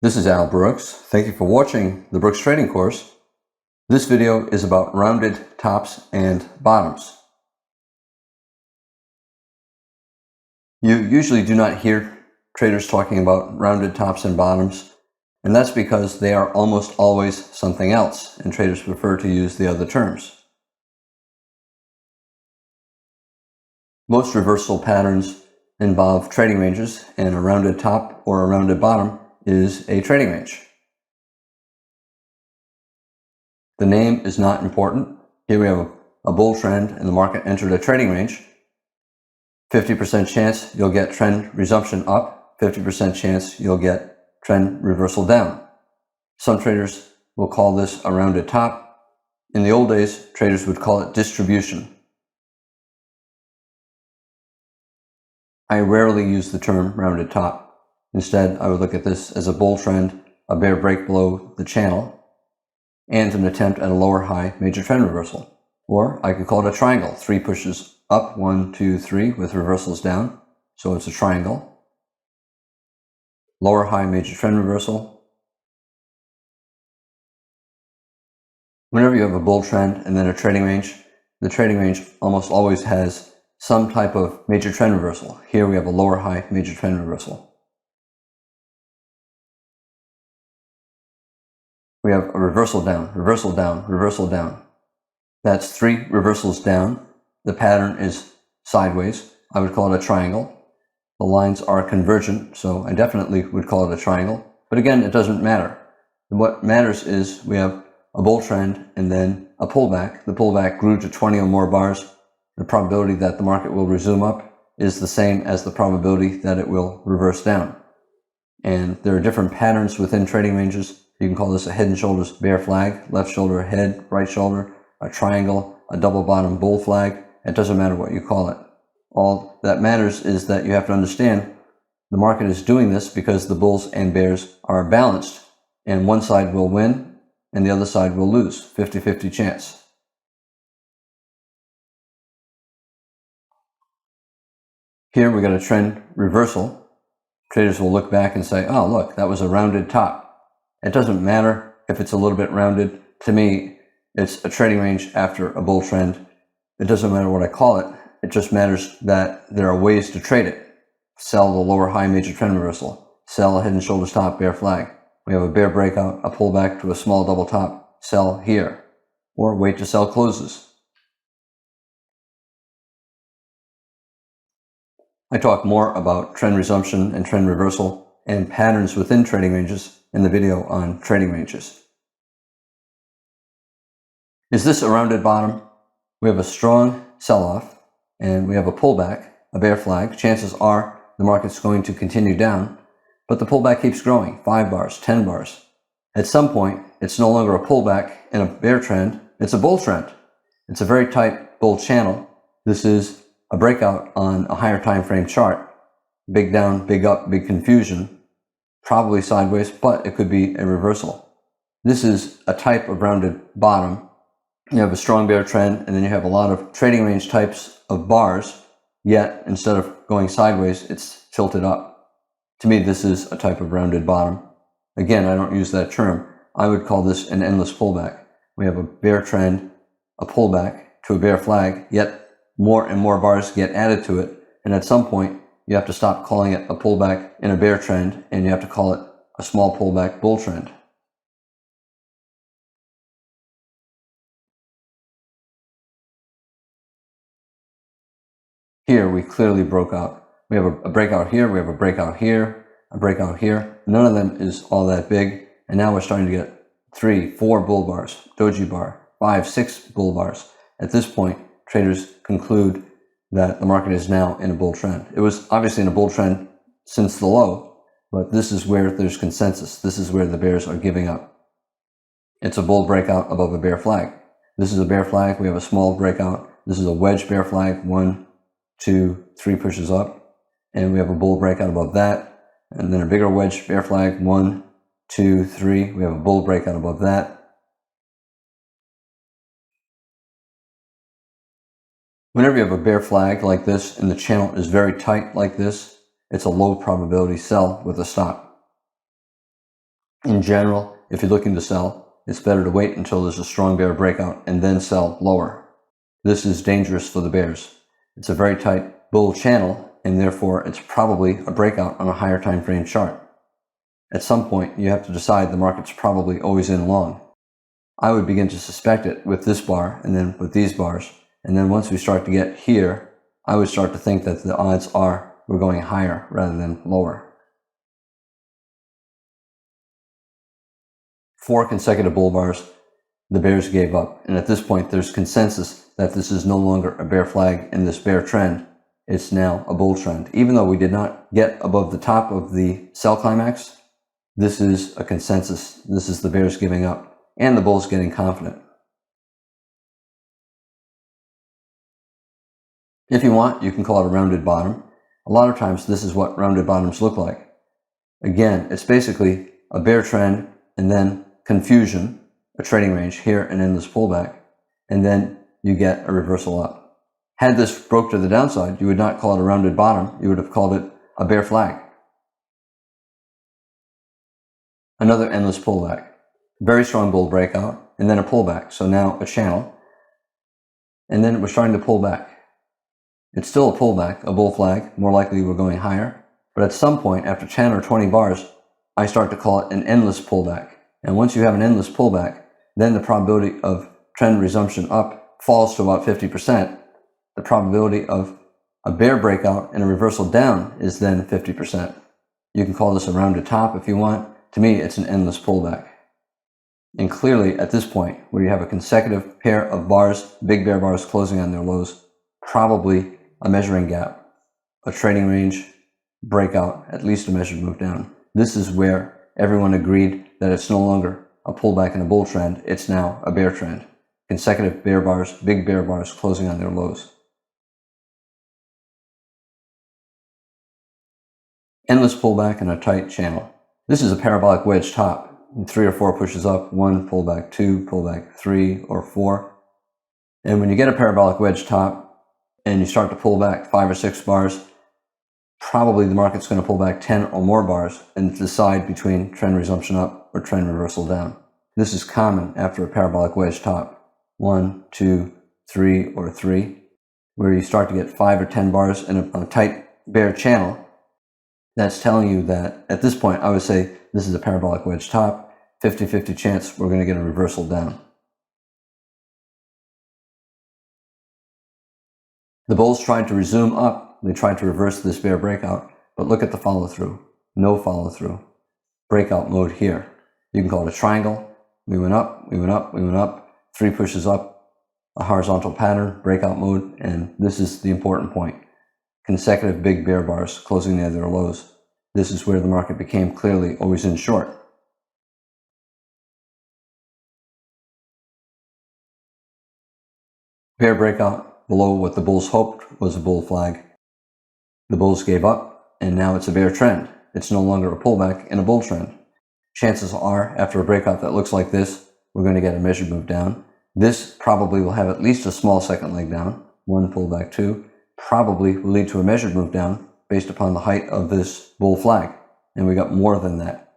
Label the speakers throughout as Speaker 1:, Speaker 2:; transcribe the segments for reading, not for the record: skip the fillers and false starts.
Speaker 1: This is Al Brooks. Thank you for watching the Brooks Trading Course. This video is about rounded tops and bottoms. You usually do not hear traders talking about rounded tops and bottoms, and that's because they are almost always something else, and traders prefer to use the other terms. Most reversal patterns involve trading ranges, and a rounded top or a rounded bottom is a trading range. The name is not important. Here we have a bull trend and the market entered a trading range. 50% chance you'll get trend resumption up, 50% chance you'll get trend reversal down. Some traders will call this a rounded top. In the old days, traders would call it distribution. I rarely use the term rounded top. Instead, I would look at this as a bull trend, a bear break below the channel, and an attempt at a lower high major trend reversal. Or I could call it a triangle, 3 pushes up, 1, 2, 3 with reversals down. So it's a triangle. Lower high major trend reversal. Whenever you have a bull trend and then a trading range, the trading range almost always has some type of major trend reversal. Here we have a lower high major trend reversal. We have a reversal down, reversal down, reversal down. That's 3 reversals down. The pattern is sideways. I would call it a triangle. The lines are convergent, so I definitely would call it a triangle. But again, it doesn't matter. What matters is we have a bull trend and then a pullback. The pullback grew to 20 or more bars. The probability that the market will resume up is the same as the probability that it will reverse down. And there are different patterns within trading ranges. You can call this a head and shoulders bear flag, left shoulder, head, right shoulder, a triangle, a double bottom bull flag. It doesn't matter what you call it. All that matters is that you have to understand the market is doing this because the bulls and bears are balanced, and one side will win and the other side will lose, 50-50 chance. Here we got a trend reversal. Traders will look back and say, oh, look, that was a rounded top. It doesn't matter if it's a little bit rounded. To me, it's a trading range after a bull trend. It doesn't matter what I call it. It just matters that there are ways to trade it. Sell the lower high major trend reversal. Sell a head and shoulders top bear flag. We have a bear breakout, a pullback to a small double top. Sell here. Or wait to sell closes. I talk more about trend resumption and trend reversal and patterns within trading ranges in the video on trading ranges. Is this a rounded bottom? We have a strong sell-off and we have a pullback, a bear flag. Chances are the market's going to continue down, but the pullback keeps growing, 5 bars, 10 bars. At some point, it's no longer a pullback and a bear trend, it's a bull trend. It's a very tight bull channel. This is a breakout on a higher time frame chart. Big down, big up, big confusion. Probably sideways, but it could be a reversal. This is a type of rounded bottom. You have a strong bear trend, and then you have a lot of trading range types of bars, yet instead of going sideways, it's tilted up. To me, this is a type of rounded bottom. Again, I don't use that term. I would call this an endless pullback. We have a bear trend, a pullback to a bear flag, yet more and more bars get added to it, and at some point, you have to stop calling it a pullback in a bear trend, and you have to call it a small pullback bull trend. Here, we clearly broke out. We have a breakout here, we have a breakout here, a breakout here. None of them is all that big, and now we're starting to get 3, 4 bull bars, doji bar, 5, 6 bull bars. At this point, traders conclude that the market is now in a bull trend. It was obviously in a bull trend since the low, but this is where there's consensus. This is where the bears are giving up. It's a bull breakout above a bear flag. This is a bear flag. We have a small breakout. This is a wedge bear flag. 1, 2, 3 pushes up. And we have a bull breakout above that. And then a bigger wedge bear flag. 1, 2, 3. We have a bull breakout above that. Whenever you have a bear flag like this and the channel is very tight like this, it's a low probability sell with a stop. In general, if you're looking to sell, it's better to wait until there's a strong bear breakout and then sell lower. This is dangerous for the bears. It's a very tight bull channel, and therefore it's probably a breakout on a higher time frame chart. At some point, you have to decide the market's probably always in long. I would begin to suspect it with this bar and then with these bars. And then once we start to get here, I would start to think that the odds are we're going higher rather than lower. 4 consecutive bull bars, the bears gave up. And at this point, there's consensus that this is no longer a bear flag in this bear trend. It's now a bull trend. Even though we did not get above the top of the sell climax, this is a consensus. This is the bears giving up and the bulls getting confident. If you want, you can call it a rounded bottom. A lot of times this is what rounded bottoms look like. Again, it's basically a bear trend and then confusion, a trading range here and endless pullback, and then you get a reversal up. Had this broke to the downside, you would not call it a rounded bottom. You would have called it a bear flag. Another endless pullback. Very strong bull breakout, and then a pullback. So now a channel, and then it was starting to pull back. It's still a pullback, a bull flag. More likely we're going higher. But at some point, after 10 or 20 bars, I start to call it an endless pullback. And once you have an endless pullback, then the probability of trend resumption up falls to about 50%. The probability of a bear breakout and a reversal down is then 50%. You can call this a rounded top if you want. To me, it's an endless pullback. And clearly, at this point, where you have a consecutive pair of bars, big bear bars closing on their lows, probably a measuring gap, a trading range, breakout, at least a measured move down. This is where everyone agreed that it's no longer a pullback in a bull trend, it's now a bear trend. Consecutive bear bars, big bear bars closing on their lows. Endless pullback and a tight channel. This is a parabolic wedge top. 3 or 4 pushes up, 1 pullback, 2 pullback, 3 or 4. And when you get a parabolic wedge top and you start to pull back 5 or 6 bars, probably the market's going to pull back 10 or more bars and decide between trend resumption up or trend reversal down. This is common after a parabolic wedge top. 1, 2, 3, or 3, where you start to get 5 or 10 bars in a tight bear channel. That's telling you that at this point, I would say this is a parabolic wedge top, 50-50 chance we're going to get a reversal down. The bulls tried to resume up. They tried to reverse this bear breakout, but look at the follow-through. No follow-through. Breakout mode here. You can call it a triangle. We went up, we went up, we went up. 3 pushes up, a horizontal pattern, breakout mode, and this is the important point. Consecutive big bear bars closing near their lows. This is where the market became clearly always in short. Bear breakout below what the bulls hoped was a bull flag. The bulls gave up, and now it's a bear trend. It's no longer a pullback in a bull trend. Chances are, after a breakout that looks like this, we're going to get a measured move down. This probably will have at least a small second leg down. 1 pullback, 2. Probably will lead to a measured move down based upon the height of this bull flag. And we got more than that.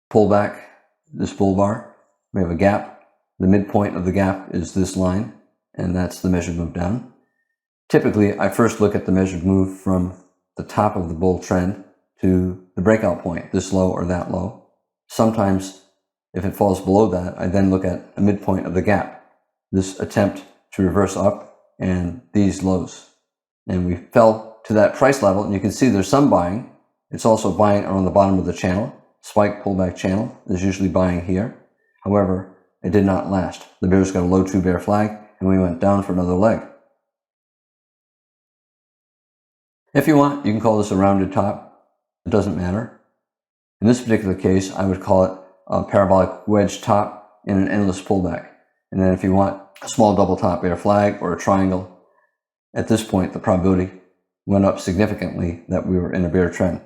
Speaker 1: Pull back this bull bar. We have a gap. The midpoint of the gap is this line, and that's the measured move down. Typically, I first look at the measured move from the top of the bull trend to the breakout point, this low or that low. Sometimes, if it falls below that, I then look at a midpoint of the gap, this attempt to reverse up and these lows. And we fell to that price level, and you can see there's some buying. It's also buying around the bottom of the channel. Spike pullback channel. There's usually buying here. However, it did not last. The bears got a low 2 bear flag, and we went down for another leg. If you want, you can call this a rounded top. It doesn't matter. In this particular case, I would call it a parabolic wedge top and an endless pullback. And then if you want a small double top bear flag or a triangle, at this point, the probability went up significantly that we were in a bear trend.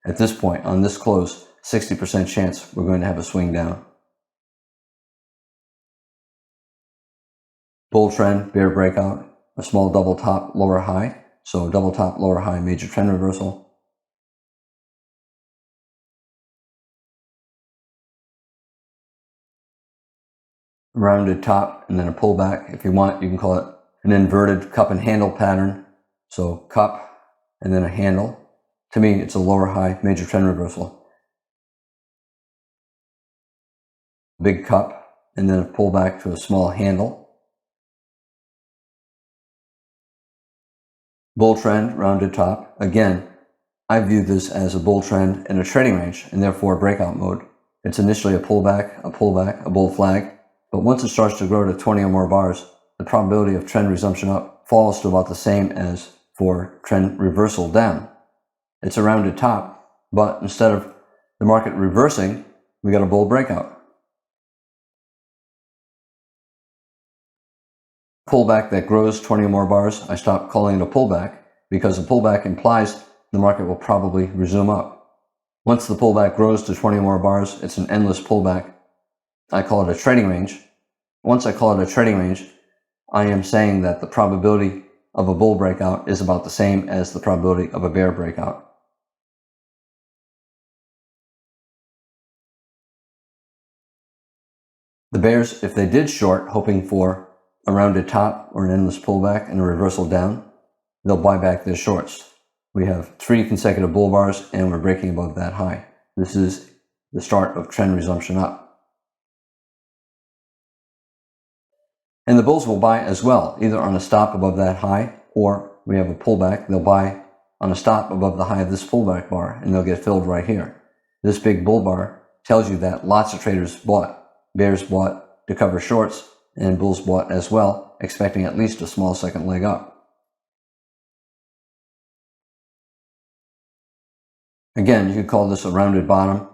Speaker 1: At this point, on this close, 60% chance we're going to have a swing down. Bull trend, bear breakout, a small double top, lower high. So double top, lower high, major trend reversal. rounded top and then a pullback. If you want, you can call it an inverted cup and handle pattern. So cup and then a handle. To me, it's a lower high major trend reversal. Big cup and then a pullback to a small handle. Bull trend, rounded top. Again, I view this as a bull trend in a trading range and therefore breakout mode. It's initially a pullback, a bull flag, but once it starts to grow to 20 or more bars, the probability of trend resumption up falls to about the same as for trend reversal down. It's a rounded top, but instead of the market reversing, we got a bull breakout. Pullback that grows 20 or more bars, I stop calling it a pullback because a pullback implies the market will probably resume up. Once the pullback grows to 20 or more bars, it's an endless pullback. I call it a trading range. Once I call it a trading range, I am saying that the probability of a bull breakout is about the same as the probability of a bear breakout. The bears, if they did short, hoping for a rounded top or an endless pullback and a reversal down, they'll buy back their shorts. We have 3 consecutive bull bars and we're breaking above that high. This is the start of trend resumption up. And the bulls will buy as well, either on a stop above that high or we have a pullback. They'll buy on a stop above the high of this pullback bar and they'll get filled right here. This big bull bar tells you that lots of traders bought. Bears bought to cover shorts and bulls bought as well, expecting at least a small second leg up. Again, you could call this a rounded bottom.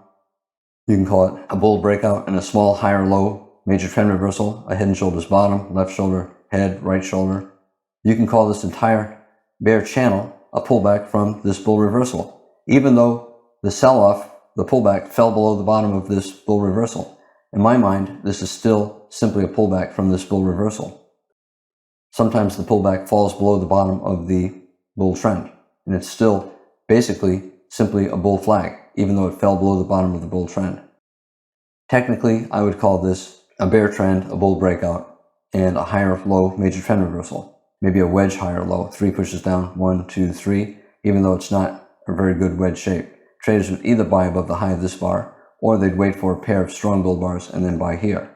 Speaker 1: You can call it a bull breakout and a small higher low major trend reversal, a head and shoulders bottom, left shoulder, head, right shoulder. You can call this entire bear channel a pullback from this bull reversal, even though the sell-off, the pullback, fell below the bottom of this bull reversal. In my mind, this is still simply a pullback from this bull reversal. Sometimes the pullback falls below the bottom of the bull trend, and it's still basically simply a bull flag, even though it fell below the bottom of the bull trend. Technically, I would call this a bear trend, a bull breakout, and a higher low major trend reversal. Maybe a wedge higher low, 3 pushes down, 1, 2, 3, even though it's not a very good wedge shape. Traders would either buy above the high of this bar, or they'd wait for a pair of strong bull bars and then buy here.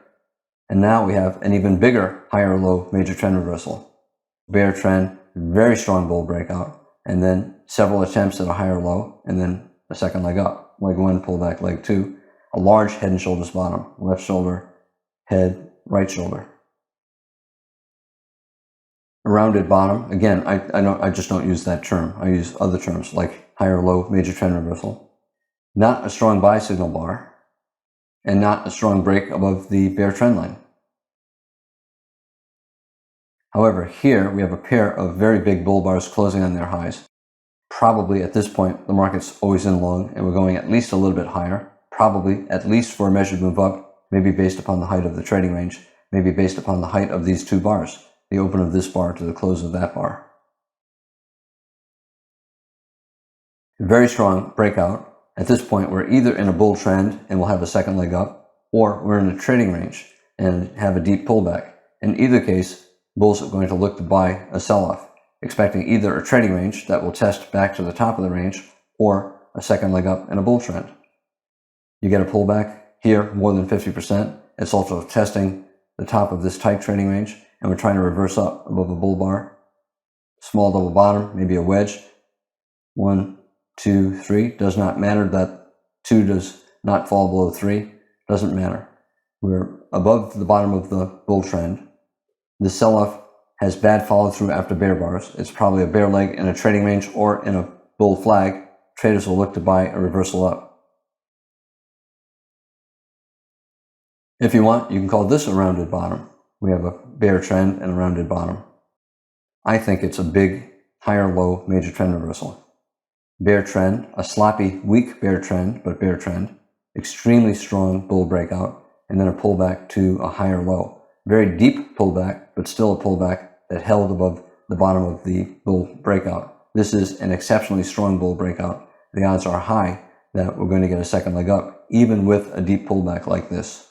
Speaker 1: And now we have an even bigger higher low major trend reversal. Bear trend, very strong bull breakout, and then several attempts at a higher low, and then a second leg up. Leg 1, pullback, leg 2, a large head and shoulders bottom, left shoulder, head, right shoulder. A rounded bottom, again, I just don't use that term. I use other terms like higher low major trend reversal. Not a strong buy signal bar, and not a strong break above the bear trend line. However, here we have a pair of very big bull bars closing on their highs. Probably at this point, the market's always in long, and we're going at least a little bit higher, probably at least for a measured move up, maybe based upon the height of the trading range, maybe based upon the height of these 2 bars, the open of this bar to the close of that bar. Very strong breakout. At this point, we're either in a bull trend and we'll have a second leg up, or we're in a trading range and have a deep pullback. In either case, bulls are going to look to buy a sell-off, expecting either a trading range that will test back to the top of the range or a second leg up in a bull trend. You get a pullback here, more than 50%. It's also testing the top of this tight trading range, and we're trying to reverse up above a bull bar. Small double bottom, maybe a wedge. 1, 2, 3, does not matter that 2 does not fall below 3, doesn't matter. We're above the bottom of the bull trend. The sell-off has bad follow-through after bear bars. It's probably a bear leg in a trading range or in a bull flag. Traders will look to buy a reversal up. If you want, you can call this a rounded bottom. We have a bear trend and a rounded bottom. I think it's a big, higher low major trend reversal. Bear trend, a sloppy, weak bear trend, but bear trend, extremely strong bull breakout, and then a pullback to a higher low. Very deep pullback, but still a pullback that held above the bottom of the bull breakout. This is an exceptionally strong bull breakout. The odds are high that we're going to get a second leg up, even with a deep pullback like this.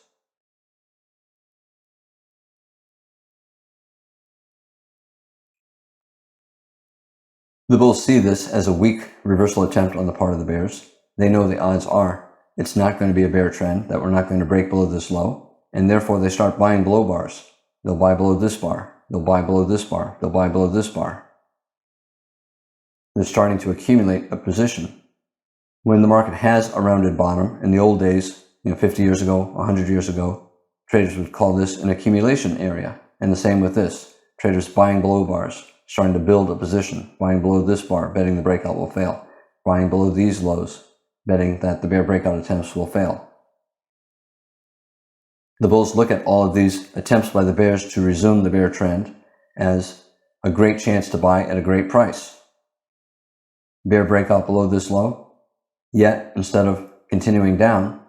Speaker 1: The bulls see this as a weak reversal attempt on the part of the bears. They know the odds are it's not going to be a bear trend, that we're not going to break below this low, and therefore they start buying below bars. They'll buy below this bar. They'll buy below this bar. They'll buy below this bar. They're starting to accumulate a position. When the market has a rounded bottom, in the old days, 50 years ago, 100 years ago, traders would call this an accumulation area. And the same with this. Traders buying below bars, starting to build a position, buying below this bar, betting the breakout will fail, buying below these lows, betting that the bear breakout attempts will fail. The bulls look at all of these attempts by the bears to resume the bear trend as a great chance to buy at a great price. Bear breakout below this low, yet instead of continuing down,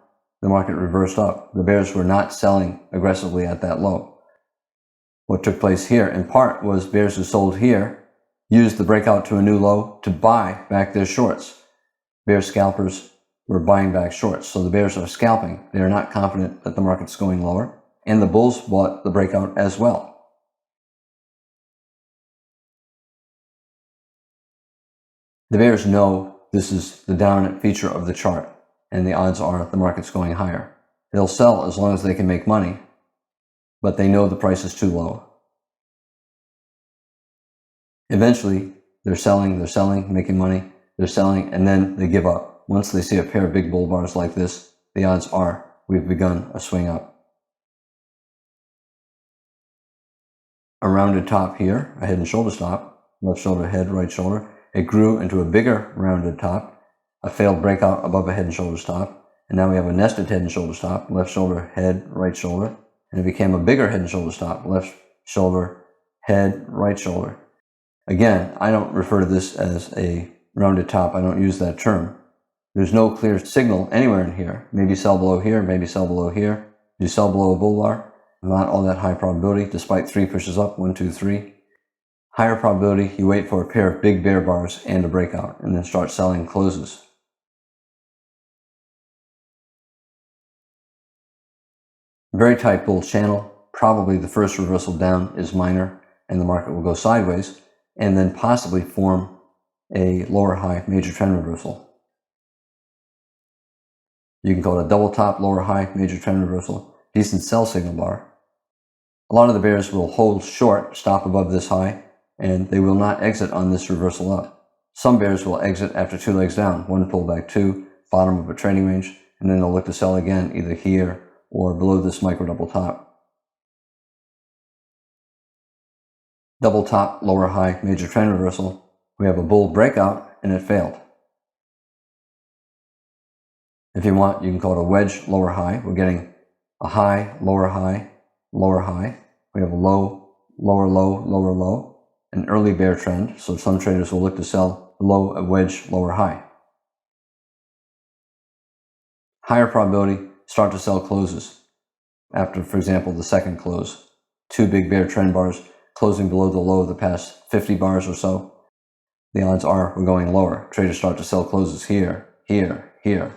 Speaker 1: the market reversed up. The bears were not selling aggressively at that low. What took place here, in part, was bears who sold here used the breakout to a new low to buy back their shorts. Bear scalpers were buying back shorts, so the bears are scalping. They are not confident that the market's going lower, and the bulls bought the breakout as well. The bears know this is the dominant feature of the chart, and the odds are the market's going higher. They'll sell as long as they can make money, but they know the price is too low. Eventually, they're selling, making money, they're selling, and then they give up. Once they see a pair of big bull bars like this, the odds are we've begun a swing up. A rounded top here, a head and shoulder stop, left shoulder, head, right shoulder. It grew into a bigger rounded top, a failed breakout above a head and shoulder stop, and now we have a nested head and shoulder stop, left shoulder, head, right shoulder, and it became a bigger head and shoulder stop, left shoulder, head, right shoulder. Again, I don't refer to this as a rounded top. I don't use that term. There's no clear signal anywhere in here. Maybe sell below here, maybe sell below here. You sell below a bull bar, not all that high probability, despite 3 pushes up, 1, 2, 3. Higher probability, you wait for a pair of big bear bars and a breakout, and then start selling closes. Very tight bull channel. Probably the first reversal down is minor, and the market will go sideways, and then possibly form a lower high major trend reversal. You can call it a double top, lower high, major trend reversal, decent sell signal bar. A lot of the bears will hold short, stop above this high, and they will not exit on this reversal up. Some bears will exit after 2 legs down, 1 pullback, 2, bottom of a trading range, and then they'll look to sell again either here or below this micro double top. Double top, lower high, major trend reversal. We have a bull breakout and it failed. If you want, you can call it a wedge lower high. We're getting a high, lower high, lower high. We have a low, lower low, lower low, an early bear trend. So some traders will look to sell below a wedge lower high. Higher probability, start to sell closes. After, for example, the second close. 2 big bear trend bars closing below the low of the past 50 bars or so. The odds are we're going lower. Traders start to sell closes here, here, here.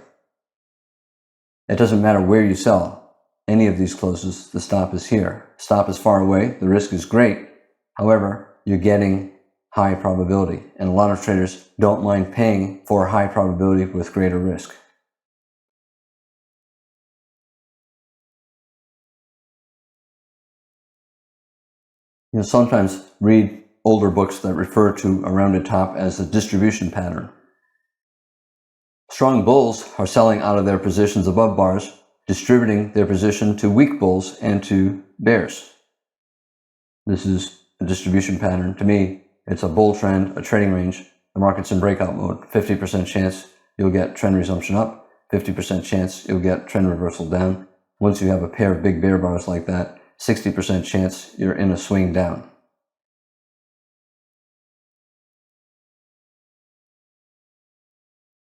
Speaker 1: It doesn't matter where you sell any of these closes, the stop is here. Stop is far away, the risk is great. However, you're getting high probability, and a lot of traders don't mind paying for high probability with greater risk. You'll sometimes read older books that refer to a rounded top as a distribution pattern. Strong bulls are selling out of their positions above bars, distributing their position to weak bulls and to bears. This is a distribution pattern. To me, it's a bull trend, a trading range. The market's in breakout mode. 50% chance you'll get trend resumption up, 50% chance you'll get trend reversal down. Once you have a pair of big bear bars like that, 60% chance you're in a swing down.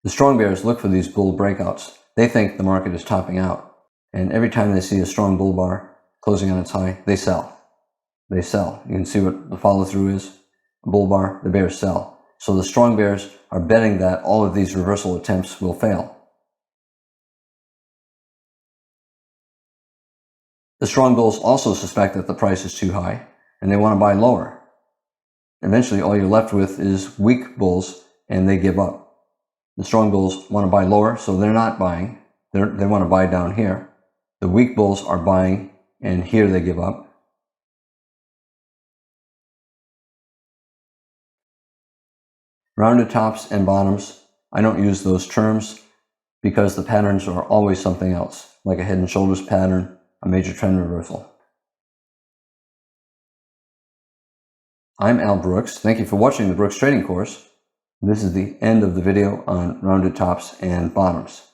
Speaker 1: The strong bears look for these bull breakouts. They think the market is topping out. And every time they see a strong bull bar closing on its high, they sell. They sell. You can see what the follow through is. A bull bar, the bears sell. So the strong bears are betting that all of these reversal attempts will fail. The strong bulls also suspect that the price is too high, and they want to buy lower. eventually all you're left with is weak bulls, and they give up. The strong bulls want to buy lower, so they're not buying. They want to buy down here. The weak bulls are buying, and here they give up. Rounded tops and bottoms, I don't use those terms because the patterns are always something else, like a head and shoulders pattern, a major trend reversal. I'm Al Brooks. Thank you for watching the Brooks Trading Course. This is the end of the video on rounded tops and bottoms.